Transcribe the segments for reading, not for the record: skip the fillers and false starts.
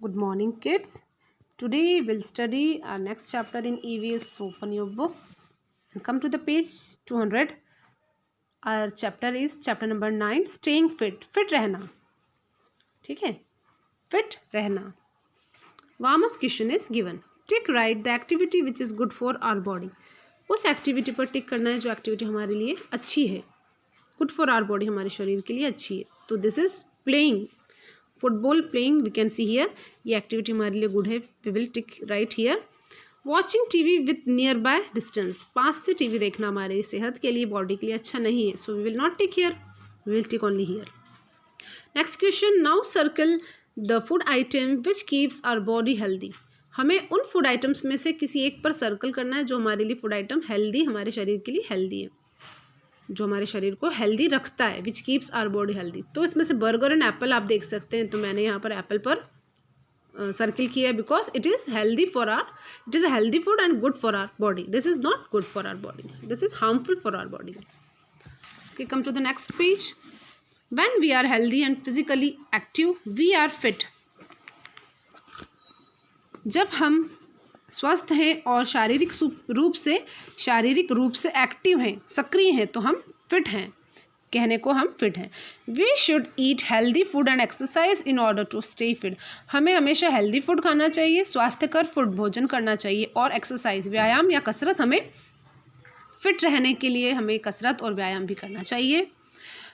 Good morning, kids. Today we'll study our next chapter in EVS. So open your book and come to the page 200. Our chapter is chapter number 9, staying fit. Fit रहना, ठीक है? Fit रहना. Warm up question is given. Tick right the activity which is good for our body. उस activity पर टिक करना है जो activity हमारे लिए अच्छी है. गुड फॉर आवर बॉडी, हमारे शरीर के लिए अच्छी है. तो this is playing football. Playing we can see here, ये एक्टिविटी हमारे लिए गुड है. We will tick right here. Watching TV with nearby distance. पास से टीवी देखना हमारे सेहत के लिए, बॉडी के लिए अच्छा नहीं है. So we will not tick here, we will tick only here. Next question. Now circle the food item which keeps our body healthy. हमें उन फूड आइटम्स में से किसी एक पर सर्कल करना है जो हमारे लिए फूड आइटम हेल्दी, हमारे शरीर के लिए हेल्दी है, जो हमारे शरीर को हेल्दी रखता है. Which keeps our body healthy. तो इसमें से बर्गर एंड एप्पल आप देख सकते हैं. तो मैंने यहाँ पर एप्पल पर सर्किल किया है because it is healthy for our, it is a healthy food and good for our body. This is not good for our body, this is harmful for our body. Okay, come to the next page. When we are healthy and physically active we are fit. जब हम स्वस्थ हैं और शारीरिक रूप से active हैं, सक्रिय हैं, तो हम फिट हैं. कहने को हम फिट हैं. We should eat healthy food and exercise in order to stay fit. हमें हमेशा हेल्दी फूड खाना चाहिए, स्वास्थ्यकर फूड भोजन करना चाहिए और एक्सरसाइज व्यायाम या कसरत, हमें फिट रहने के लिए हमें कसरत और व्यायाम भी करना चाहिए.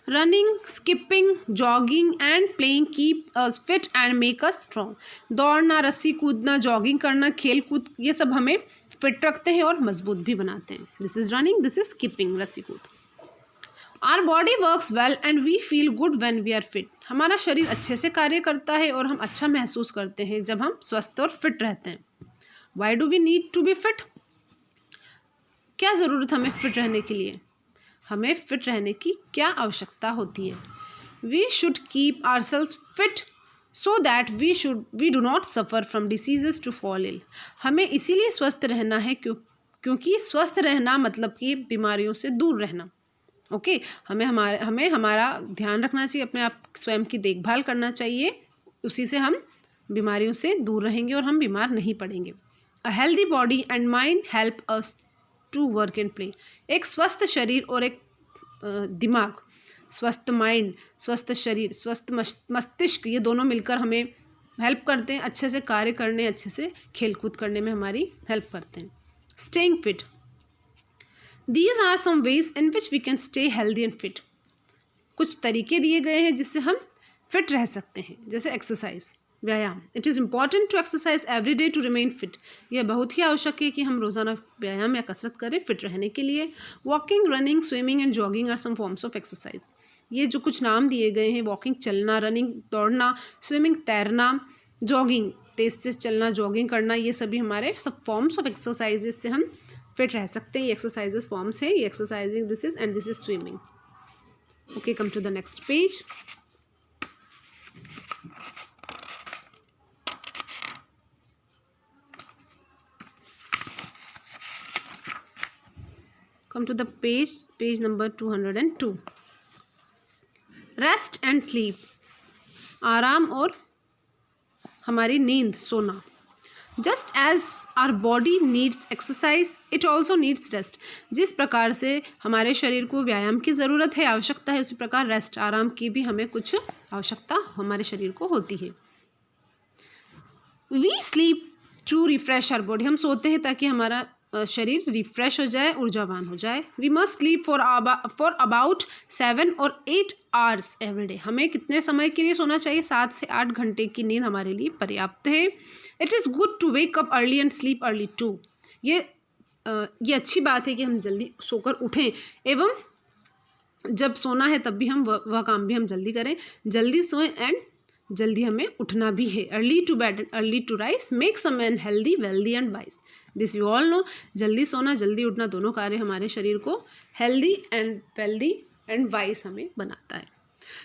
Running, skipping, jogging and playing keep us fit and make us strong. दौड़ना, रस्सी कूदना, जॉगिंग करना, खेल कूद, ये सब हमें फिट रखते हैं और मजबूत भी बनाते हैं. This is running, this is skipping, रस्सी कूद. Our body works well and we feel good when we are fit. हमारा शरीर अच्छे से कार्य करता है और हम अच्छा महसूस करते हैं जब हम स्वस्थ और फिट रहते हैं. Why do we need to be fit. क्या ज़रूरत हमें फिट रहने के लिए, हमें फिट रहने की क्या आवश्यकता होती है. We should keep ourselves fit so that we do not suffer from diseases to fall ill. हमें इसीलिए स्वस्थ रहना है क्योंकि स्वस्थ रहना मतलब कि बीमारियों से दूर रहना. ओके, हमें हमारा ध्यान रखना चाहिए, अपने आप स्वयं की देखभाल करना चाहिए. उसी से हम बीमारियों से दूर रहेंगे और हम बीमार नहीं पड़ेंगे. A healthy body and mind help us to work and play. एक स्वस्थ शरीर और एक दिमाग, स्वस्थ माइंड, स्वस्थ शरीर, स्वस्थ मस्तिष्क, ये दोनों मिलकर हमें हेल्प करते हैं अच्छे से कार्य करने, अच्छे से खेल कूद करने में हमारी हेल्प करते हैं. Staying fit. These are some ways in which we can stay healthy and fit. कुछ तरीके दिए गए हैं जिससे हम फिट रह सकते हैं, जैसे एक्सरसाइज, व्यायाम. It is important to exercise every day to remain fit. यह बहुत ही आवश्यक है कि हम रोज़ाना व्यायाम या कसरत करें फिट रहने के लिए. Walking, running, swimming and jogging are some forms of exercise. ये जो कुछ नाम दिए गए हैं, वॉकिंग चलना, रनिंग दौड़ना, स्विमिंग तैरना, जॉगिंग तेज़ से चलना, जॉगिंग करना, ये सभी हमारे सब फॉर्म्स ऑफ एक्सरसाइज से हम फिट रह सकते हैं. ये एक्सरसाइजेस फॉर्म्स है, ये exercising this is and this is swimming. Okay, come to the next page. Come to the page number 202. Rest and sleep. आराम और हमारी नींद, सोना. Just as our body needs exercise, it also needs rest. जिस प्रकार से हमारे शरीर को व्यायाम की ज़रूरत है, आवश्यकता है, उसी प्रकार रेस्ट, आराम की भी हमें कुछ आवश्यकता हमारे शरीर को होती है. We sleep to refresh our body. हम सोते हैं ताकि हमारा शरीर रिफ्रेश हो जाए, ऊर्जावान हो जाए. We must sleep for about 7 or 8 hours every day. हमें कितने समय के लिए सोना चाहिए, 7 से 8 घंटे की नींद हमारे लिए पर्याप्त है. It is good to wake up early and sleep early too. ये अच्छी बात है कि हम जल्दी सोकर उठें एवं जब सोना है तब भी हम वह काम भी हम जल्दी करें. जल्दी सोएं एंड जल्दी हमें उठना भी है. Early to bed and early to rise makes a man healthy, wealthy and wise. This you all know. जल्दी सोना, जल्दी उठना, दोनों कार्य हमारे शरीर को healthy and wealthy and wise हमें बनाता है.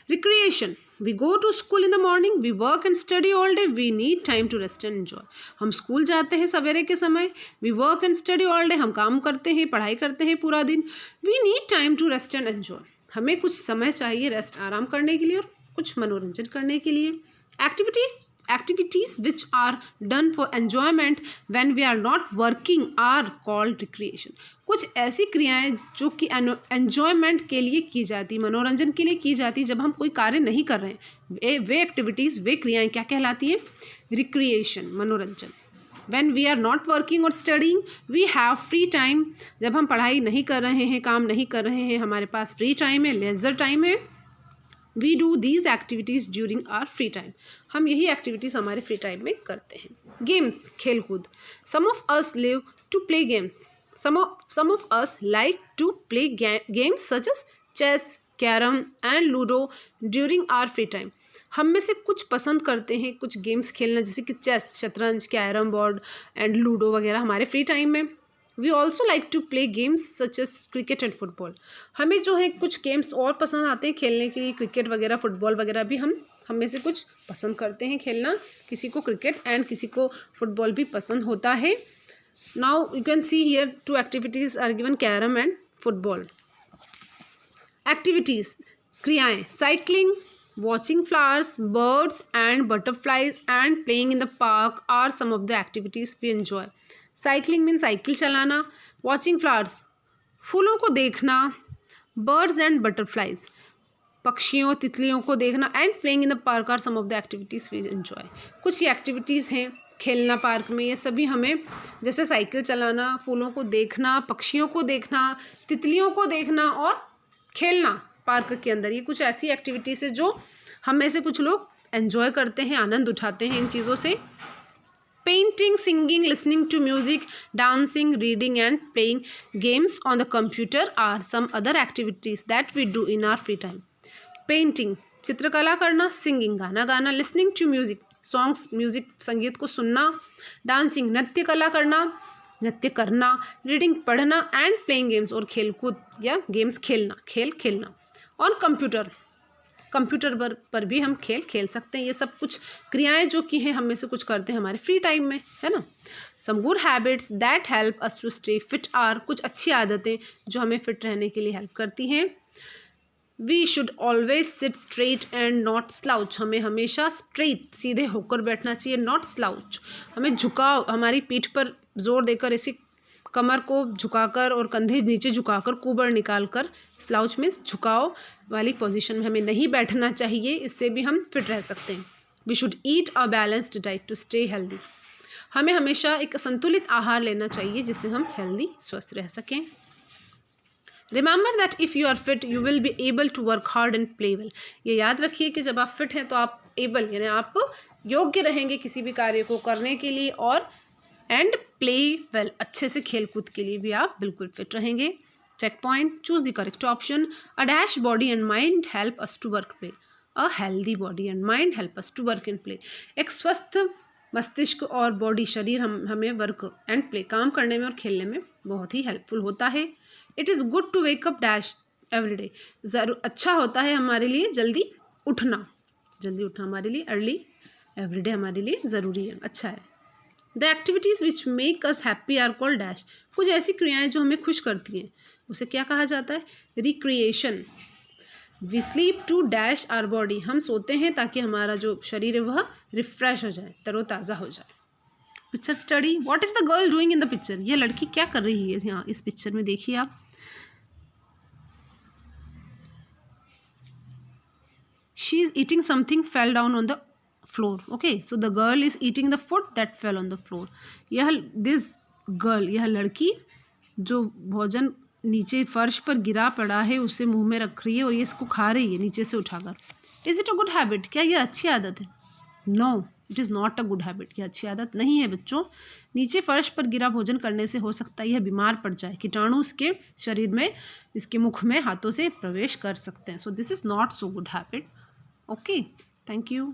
Recreation. We go to school in the morning, we work and study all day, we need time to rest and enjoy. हम स्कूल जाते हैं सवेरे के समय, we work and study all day, हम काम करते हैं, पढ़ाई करते हैं पूरा दिन. We need time to rest and enjoy. हमें कुछ समय चाहिए रेस्ट, आराम करने के लिए और कुछ मनोरंजन करने के लिए. Activities Activities which are done for enjoyment when we are not working are called recreation. कुछ ऐसी क्रियाएं जो कि एन्जॉयमेंट के लिए की जाती, मनोरंजन के लिए की जाती, जब हम कोई कार्य नहीं कर रहे हैं, वे एक्टिविटीज़, वे क्रियाएं क्या कहलाती हैं? रिक्रिएशन, मनोरंजन. When we are not working or studying, we have free time. जब हम पढ़ाई नहीं कर रहे हैं, काम नहीं कर रहे हैं, हमारे पास फ्री टाइम है, लेजर टाइम है. We do these activities during our free time. हम यही एक्टिविटीज़ हमारे फ्री टाइम में करते हैं. गेम्स, खेलकूद. Some of us live to play games. Some of us like to play games such as chess, carom and ludo during our free time. हम में से कुछ पसंद करते हैं कुछ गेम्स खेलना, जैसे कि चेस, शतरंज, कैरम बोर्ड एंड लूडो वगैरह हमारे फ्री टाइम में. We also like to play games such as cricket and football. हमें जो है कुछ गेम्स और पसंद आते हैं खेलने के लिए, क्रिकेट वगैरह, फुटबॉल वगैरह भी हम में से कुछ पसंद करते हैं खेलना. किसी को क्रिकेट एंड किसी को फुटबॉल भी पसंद होता है. Now you can see here 2 activities are given, carrom and football. Activities, क्रियाएँ. Cycling, watching flowers, birds and butterflies and playing in the park are some of the activities we enjoy. Cycling means cycle चलाना. Watching flowers, फूलों को देखना. Birds and butterflies, पक्षियों, तितलियों को देखना. And playing in the park are some of the activities we enjoy. कुछ ये एक्टिविटीज़ हैं, खेलना पार्क में, ये सभी हमें, जैसे साइकिल चलाना, फूलों को देखना, पक्षियों को देखना, तितलियों को देखना और खेलना पार्क के अंदर, ये कुछ ऐसी एक्टिविटीज़ है जो हम में से कुछ लोग एंजॉय करते हैं, आनंद उठाते हैं इन चीज़ों से. Painting, singing, listening to music, dancing, reading and playing games on the computer are some other activities that we do in our free time. Painting, चित्रकला करना. सिंगिंग, गाना गाना. Listening to music, songs, music, संगीत को सुनना. Dancing, नृत्य कला करना, नृत्य करना. रीडिंग, पढ़ना. एंड प्लेइंग गेम्स, और खेलकूद या गेम्स खेलना, खेल खेलना. और कंप्यूटर पर भी हम खेल खेल सकते हैं. ये सब कुछ क्रियाएं जो कि हैं हम में से कुछ करते हैं हमारे फ्री टाइम में, है ना. Some good habits that help us to stay fit are, कुछ अच्छी आदतें जो हमें फिट रहने के लिए हेल्प करती हैं. We should always sit straight and not slouch, हमें हमेशा स्ट्रेट, सीधे होकर बैठना चाहिए. नॉट स्लाउच, हमें झुकाव, हमारी पीठ पर जोर देकर, ऐसी कमर को झुकाकर और कंधे नीचे झुकाकर, कुबड़ निकालकर. स्लाउच मीन्स झुकाव वाली पोजीशन में हमें नहीं बैठना चाहिए, इससे भी हम फिट रह सकते हैं. We should eat a balanced diet to stay healthy, हमें हमेशा एक संतुलित आहार लेना चाहिए जिससे हम हेल्दी, स्वस्थ रह सकें. Remember that if you are fit you will be able to work hard and play well. ये याद रखिए कि जब आप फिट हैं तो आप एबल, यानी आप योग्य रहेंगे किसी भी कार्य को करने के लिए, और एंड प्ले वेल, अच्छे से खेल कूद के लिए भी आप बिल्कुल फिट रहेंगे. Check point, choose the correct option. A dash body and mind help us to work play. A healthy body and mind help us to work and play. एक स्वस्थ मस्तिष्क और बॉडी, शरीर हमें वर्क एंड प्ले, काम करने में और खेलने में बहुत ही हेल्पफुल होता है. It is good to wake up dash every day. अच्छा होता है हमारे लिए जल्दी उठना हमारे लिए, अर्ली एवरी डे हमारे लिए ज़रूरी है, अच्छा है. The activities which make us happy are called dash. कुछ ऐसी क्रियाएं जो हमें खुश करती हैं उसे क्या कहा जाता है? Recreation. We sleep to dash our body. हम सोते हैं ताकि हमारा जो शरीर है वह रिफ्रेश हो जाए, तरोताज़ा हो जाए. Picture study. What is the girl doing in the picture. यह लड़की क्या कर रही है यहाँ इस पिक्चर में, देखिए आप. She is eating something fell down on the floor. Okay, so the girl is eating the food that fell on the floor. this girl, यह लड़की जो भोजन नीचे फर्श पर गिरा पड़ा है उसे मुंह में रख रही है और ये इसको खा रही है नीचे से उठाकर. Is it a good habit. क्या ये अच्छी आदत है? No, it is not a good habit. यह अच्छी आदत नहीं है बच्चों. नीचे फर्श पर गिरा भोजन करने से हो सकता है यह बीमार पड़ जाए, कीटाणु उसके शरीर में, इसके मुख में हाथों से प्रवेश कर सकते हैं. So this is not so good habit. Okay, thank you.